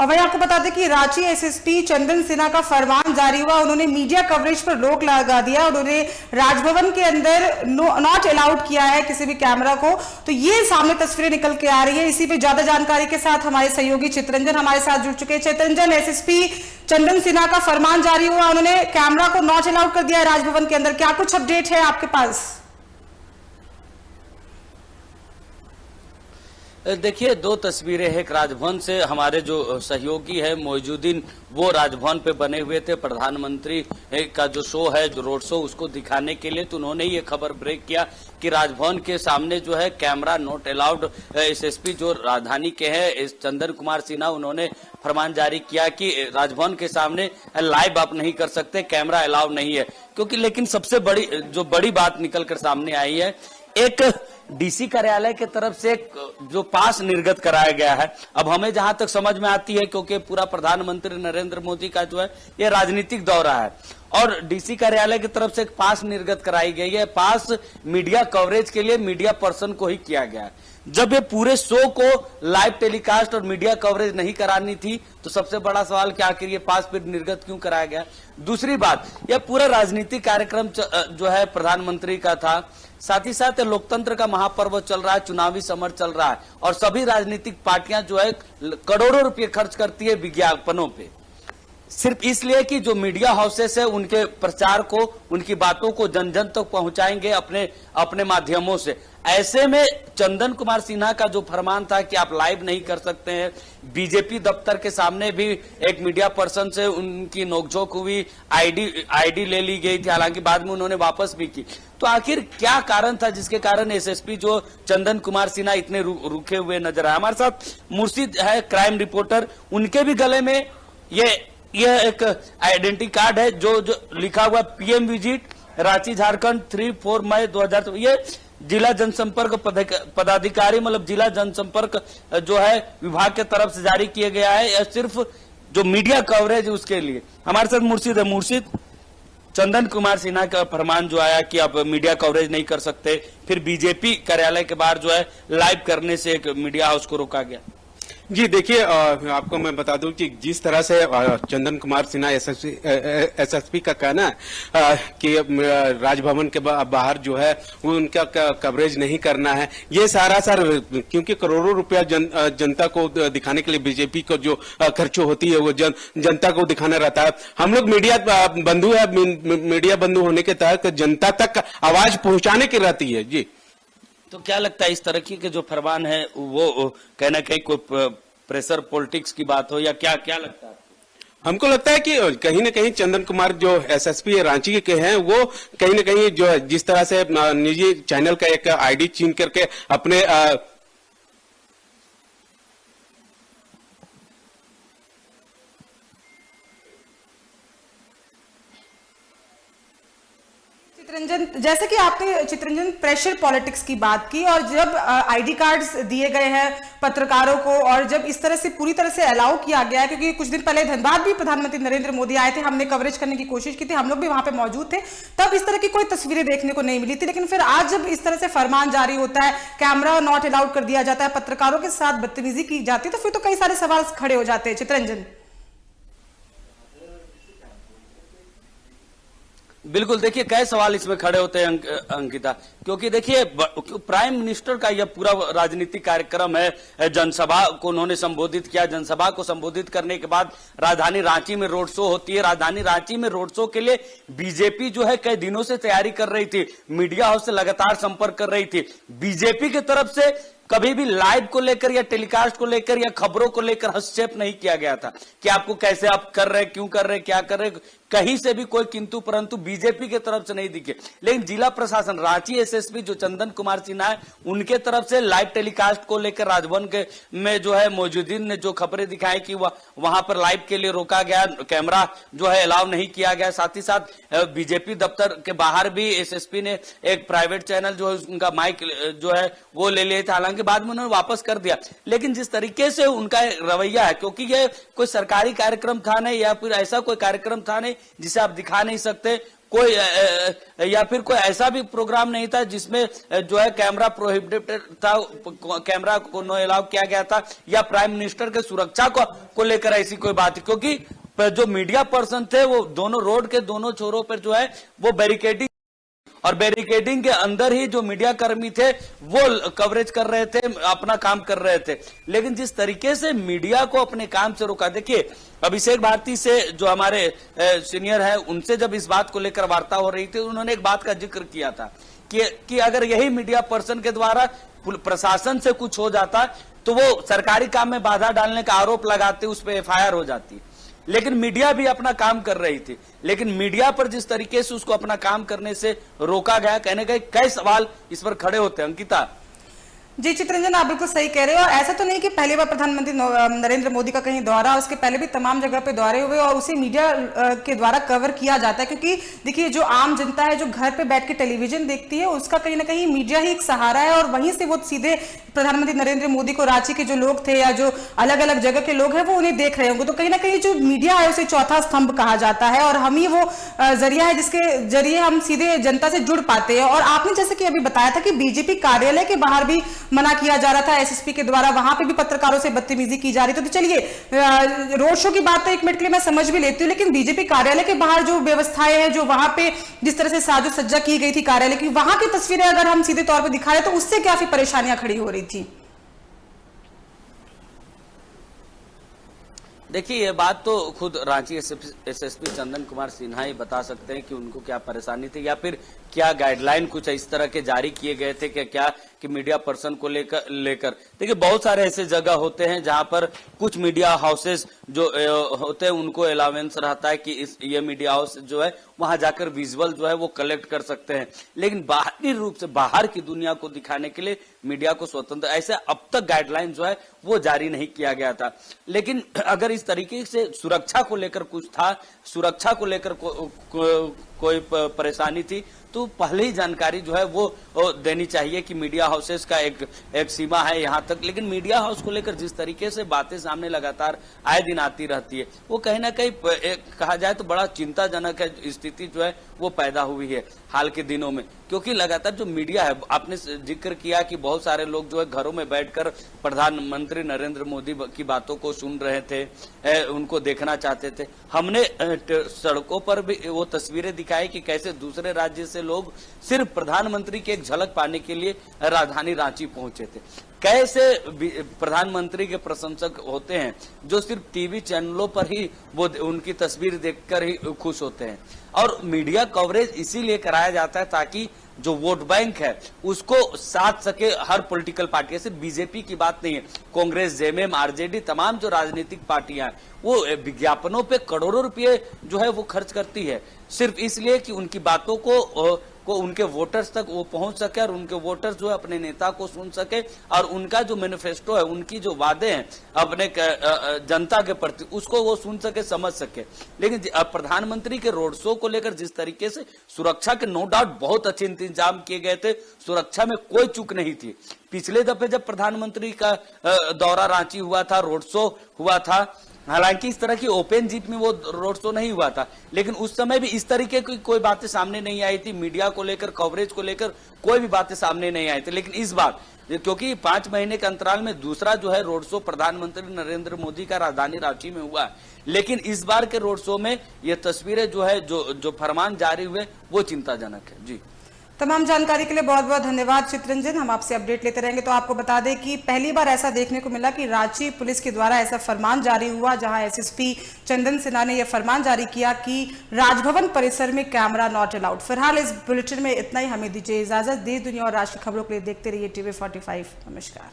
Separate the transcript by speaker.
Speaker 1: और वहीं आपको बता दें कि रांची एसएसपी चंदन सिन्हा का फरमान जारी हुआ। उन्होंने मीडिया कवरेज पर रोक लगा दिया। उन्होंने राजभवन के अंदर नॉट अलाउड किया है किसी भी कैमरा को। तो ये सामने तस्वीरें निकल के आ रही है। इसी पे ज्यादा जानकारी के साथ हमारे सहयोगी चित्रंजन हमारे साथ जुड़ चुके हैं। चित्रंजन, एसएसपी चंदन सिन्हा का फरमान जारी हुआ, उन्होंने कैमरा को नॉट अलाउड कर दिया है राजभवन के अंदर, क्या कुछ अपडेट है आपके पास?
Speaker 2: देखिए, दो तस्वीरें हैं। एक राजभवन से हमारे जो सहयोगी है मोइजुद्दीन, वो राजभवन पे बने हुए थे प्रधानमंत्री का जो शो है, जो रोड शो, उसको दिखाने के लिए। तो उन्होंने ये खबर ब्रेक किया कि राजभवन के सामने जो है कैमरा नॉट अलाउड। एसएसपी जो राजधानी के हैं चंदन कुमार सिन्हा, उन्होंने फरमान जारी किया कि राजभवन के सामने लाइव आप नहीं कर सकते, कैमरा अलाउ नहीं है। क्योंकि लेकिन सबसे बड़ी बात निकल कर सामने आई है, एक डीसी कार्यालय के तरफ से एक जो पास निर्गत कराया गया है। अब हमें जहां तक समझ में आती है, क्योंकि पूरा प्रधानमंत्री नरेंद्र मोदी का जो है ये राजनीतिक दौरा है, और डीसी कार्यालय की तरफ से एक पास निर्गत कराई गई है। पास मीडिया कवरेज के लिए मीडिया पर्सन को ही किया गया है। जब ये पूरे शो को लाइव टेलीकास्ट और मीडिया कवरेज नहीं करानी थी, तो सबसे बड़ा सवाल कि आखिर ये पास फिर निर्गत क्यों कराया गया। दूसरी बात, यह पूरा राजनीतिक कार्यक्रम जो है प्रधानमंत्री का था, साथ ही साथ लोकतंत्र का महापर्व चल रहा है, चुनावी समर चल रहा है, और सभी राजनीतिक पार्टियां जो है करोड़ों रुपए खर्च करती है विज्ञापनों पे, सिर्फ इसलिए कि जो मीडिया हाउसेस है उनके प्रचार को, उनकी बातों को जन जन तक पहुंचाएंगे अपने माध्यमों से। ऐसे में चंदन कुमार सिन्हा का जो फरमान था कि आप लाइव नहीं कर सकते हैं, बीजेपी दफ्तर के सामने भी एक मीडिया पर्सन से उनकी नोकझोंक हुई, आईडी ले ली गई थी, हालांकि बाद में उन्होंने वापस भी की। तो आखिर क्या कारण था जिसके कारण एसएसपी जो चंदन कुमार सिन्हा इतने रुके हुए नजर आए? हमारे साथ मुर्शिद है, क्राइम रिपोर्टर, उनके भी गले में यह एक आइडेंटिटी कार्ड है जो लिखा हुआ पीएम विजिट रांची झारखंड 3-4 मई 2000। ये जिला जनसंपर्क पदाधिकारी, मतलब जिला जनसंपर्क जो है विभाग के तरफ से जारी किया गया है। यह सिर्फ जो मीडिया कवरेज है उसके लिए। हमारे साथ मुर्शिद है। मुर्शिद, चंदन कुमार सिन्हा का फरमान जो आया कि आप मीडिया कवरेज नहीं कर सकते, फिर बीजेपी कार्यालय के बाहर जो है लाइव करने से एक मीडिया हाउस को रोका गया।
Speaker 3: जी देखिए, आपको मैं बता दूं कि जिस तरह से चंदन कुमार सिन्हा एसएसपी का कहना है कि राजभवन के बाहर जो है वो उनका कवरेज नहीं करना है, ये सारा क्योंकि करोड़ों रुपया जनता को दिखाने के लिए बीजेपी को जो खर्च होती है वो जनता को दिखाना रहता है। हम लोग मीडिया बंधु है, मीडिया बंधु होने के तहत जनता तक आवाज पहुंचाने की रहती है। जी,
Speaker 2: तो क्या लगता है इस तरह के जो फरमान है वो कहना कहीं कोई प्रेशर पॉलिटिक्स की बात हो, या क्या लगता है?
Speaker 3: हमको लगता है कि कहीं न कहीं चंदन कुमार जो एसएसपी रांची के हैं, वो कहीं न कहीं जो जिस तरह से निजी चैनल का एक आईडी छीन करके अपने
Speaker 1: चित्रंजन, जैसे कि आपने चित्रंजन प्रेशर पॉलिटिक्स की बात की, और जब आईडी कार्ड्स दिए गए हैं पत्रकारों को, और जब इस तरह से पूरी तरह से अलाउ किया गया है, क्योंकि कुछ दिन पहले धनबाद भी प्रधानमंत्री नरेंद्र मोदी आए थे, हमने कवरेज करने की कोशिश की थी, हम लोग भी वहां पे मौजूद थे, तब इस तरह की कोई तस्वीरें देखने को नहीं मिली थी। लेकिन फिर आज जब इस तरह से फरमान जारी होता है, कैमरा नॉट अलाउड कर दिया जाता है, पत्रकारों के साथ बदतमीजी की जाती है, तो फिर तो कई सारे सवाल खड़े हो जाते हैं। चित्रंजन,
Speaker 2: बिल्कुल, देखिए कई सवाल इसमें खड़े होते हैं अंकिता, क्योंकि देखिए प्राइम मिनिस्टर का यह पूरा राजनीतिक कार्यक्रम है। जनसभा को उन्होंने संबोधित किया। जनसभा को संबोधित करने के बाद राजधानी रांची में रोड शो होती है। राजधानी रांची में रोड शो के लिए बीजेपी जो है कई दिनों से तैयारी कर रही थी, मीडिया हाउस से लगातार संपर्क कर रही थी। बीजेपी की तरफ से कभी भी लाइव को लेकर या टेलीकास्ट को लेकर या खबरों को लेकर हस्तक्षेप नहीं किया गया था कि आपको कैसे आप कर रहे, क्यों कर रहे, क्या कर रहे, कहीं से भी कोई किंतु परंतु बीजेपी के तरफ से नहीं दिखे। लेकिन जिला प्रशासन, रांची एसएसपी जो चंदन कुमार सिन्हा है, उनके तरफ से लाइव टेलीकास्ट को लेकर राजभवन के में जो है मोइजुद्दीन ने जो खबरें दिखाई कि वहां पर लाइव के लिए रोका गया, कैमरा जो है अलाउ नहीं किया गया। साथ ही साथ बीजेपी दफ्तर के बाहर भी एसएसपी ने एक प्राइवेट चैनल जो है उनका माइक जो है वो ले लिया था, हालांकि बाद में उन्होंने वापस कर दिया। लेकिन जिस तरीके से उनका रवैया है, क्योंकि ये कोई सरकारी कार्यक्रम था नहीं, या फिर ऐसा कोई कार्यक्रम था नहीं जिसे आप दिखा नहीं सकते, कोई या फिर कोई ऐसा भी प्रोग्राम नहीं था जिसमें जो है कैमरा प्रोहिबिटेड था, कैमरा को नो अलाउ किया गया था, या प्राइम मिनिस्टर के सुरक्षा को लेकर ऐसी कोई बात, क्योंकि जो मीडिया पर्सन थे वो दोनों रोड के दोनों छोरों पर जो है वो बैरिकेडिंग, और बैरिकेडिंग के अंदर ही जो मीडिया कर्मी थे वो कवरेज कर रहे थे, अपना काम कर रहे थे। लेकिन जिस तरीके से मीडिया को अपने काम से रोका, देखिए अभिषेक भारती से जो हमारे सीनियर है, उनसे जब इस बात को लेकर वार्ता हो रही थी, उन्होंने एक बात का जिक्र किया था कि अगर यही मीडिया पर्सन के द्वारा प्रशासन से कुछ हो जाता तो वो सरकारी काम में बाधा डालने का आरोप लगाते, उस पर FIR हो जाती। लेकिन मीडिया भी अपना काम कर रही थी, लेकिन मीडिया पर जिस तरीके से उसको अपना काम करने से रोका गया, कहने का कई सवाल इस पर खड़े होते हैं। अंकिता
Speaker 1: जी चित्ररंजन, आप बिल्कुल सही कह रहे हो। और ऐसा तो नहीं कि पहली बार प्रधानमंत्री नरेंद्र मोदी का कहीं दौरा, उसके पहले भी तमाम जगह पे दौरे हुए और उसे मीडिया के द्वारा कवर किया जाता है, क्योंकि देखिए जो आम जनता है जो घर पे बैठ के टेलीविजन देखती है, उसका कहीं ना कहीं मीडिया ही एक सहारा है, और वहीं से वो सीधे प्रधानमंत्री नरेंद्र मोदी को रांची के जो लोग थे या जो अलग अलग जगह के लोग हैं वो उन्हें देख रहे होंगे। तो कहीं ना कहीं जो मीडिया है उसे चौथा स्तंभ कहा जाता है, और हम ही वो जरिया है जिसके जरिए हम सीधे जनता से जुड़ पाते हैं। और आपने जैसे कि अभी बताया था कि बीजेपी कार्यालय के बाहर भी मना किया जा रहा था SSP के द्वारा, वहां पे भी पत्रकारों से बदतमीजी की जा रही थी। तो चलिए रोड शो की बात तो एक मिनट के लिए मैं समझ भी लेती हूँ, लेकिन बीजेपी कार्यालय के बाहर जो व्यवस्थाएं हैं, जो वहां पे जिस तरह से साजो सज्जा की गई थी कार्यालय की, वहां की तस्वीरें अगर हम सीधे तौर पर दिखाएं तो उससे काफी परेशानियां खड़ी हो रही थी।
Speaker 2: देखिए ये बात तो खुद रांची SSP चंदन कुमार सिन्हा ही बता सकते हैं कि उनको क्या परेशानी थी, या फिर क्या गाइडलाइन कुछ इस तरह के जारी किए गए थे कि मीडिया पर्सन को लेकर। देखिए बहुत सारे ऐसे जगह होते हैं जहां पर कुछ मीडिया हाउसेस जो होते हैं उनको अलाउंस रहता है कि ये मीडिया हाउस जो है वहां जाकर विजुअल जो है वो कलेक्ट कर सकते हैं, लेकिन बाहरी रूप से बाहर की दुनिया को दिखाने के लिए मीडिया को स्वतंत्र, ऐसे अब तक गाइडलाइन जो है वो जारी नहीं किया गया था। लेकिन अगर इस तरीके से सुरक्षा को लेकर कुछ था, सुरक्षा को लेकर कोई परेशानी थी, तो पहले ही जानकारी जो है वो देनी चाहिए कि मीडिया हाउसेस का एक सीमा है यहां तक। लेकिन मीडिया हाउस को लेकर जिस तरीके से बातें सामने लगातार आए दिन आती रहती है, वो कहीं ना कहीं कहा जाए तो बड़ा चिंताजनक है, स्थिति जो है वो पैदा हुई है हाल के दिनों में। क्योंकि लगातार जो मीडिया है, आपने जिक्र किया कि बहुत सारे लोग जो है घरों में बैठकर प्रधानमंत्री नरेंद्र मोदी की बातों को सुन रहे थे, उनको देखना चाहते थे। हमने सड़कों पर भी वो तस्वीरें दिखाई कि कैसे दूसरे राज्य से लोग सिर्फ प्रधानमंत्री की एक झलक पाने के लिए राजधानी रांची पहुंचे थे। कैसे प्रधानमंत्री के प्रशंसक होते हैं जो सिर्फ टीवी चैनलों पर ही वो उनकी तस्वीर देखकर ही खुश होते हैं। और मीडिया कवरेज इसीलिए कराया जाता है ताकि जो वोट बैंक है उसको साथ सके हर पॉलिटिकल पार्टी। सिर्फ बीजेपी की बात नहीं है, कांग्रेस, जेएमएम, आरजेडी, तमाम जो राजनीतिक पार्टियां हैं वो विज्ञापनों पे करोड़ों रुपए जो है वो खर्च करती है, सिर्फ इसलिए कि उनकी बातों को उनके वोटर्स तक वो पहुंच सके और उनके वोटर्स जो है अपने नेता को सुन सके और उनका जो मैनिफेस्टो है, उनकी जो वादे हैं अपने जनता के प्रति, उसको वो सुन सके, समझ सके। लेकिन प्रधानमंत्री के रोड शो को लेकर जिस तरीके से सुरक्षा के नो डाउट बहुत अच्छे इंतजाम किए गए थे, सुरक्षा में कोई चूक नहीं थी। पिछले दफे जब प्रधानमंत्री का दौरा रांची हुआ था, रोड शो हुआ था, हालांकि इस तरह की ओपन जीप में वो रोड शो नहीं हुआ था, लेकिन उस समय भी इस तरीके की कोई बातें सामने नहीं आई थी, मीडिया को लेकर, कवरेज को लेकर कोई भी बातें सामने नहीं आई थी। लेकिन इस बार क्योंकि 5 महीने के अंतराल में दूसरा जो है रोड शो प्रधानमंत्री नरेंद्र मोदी का राजधानी रांची में हुआ, लेकिन इस बार के रोड शो में ये तस्वीरें जो है जो फरमान जारी हुए वो चिंताजनक है। जी,
Speaker 1: तमाम जानकारी के लिए बहुत बहुत धन्यवाद चित्ररंजन। हम आपसे अपडेट लेते रहेंगे। तो आपको बता दें कि पहली बार ऐसा देखने को मिला कि रांची पुलिस के द्वारा ऐसा फरमान जारी हुआ जहां SSP चंदन सिन्हा ने यह फरमान जारी किया कि राजभवन परिसर में कैमरा नॉट अलाउड। फिलहाल इस बुलेटिन में इतना ही। हमें दीजिए इजाजत। देश, दुनिया और राष्ट्रीय खबरों के लिए देखते रहिए TV45। नमस्कार।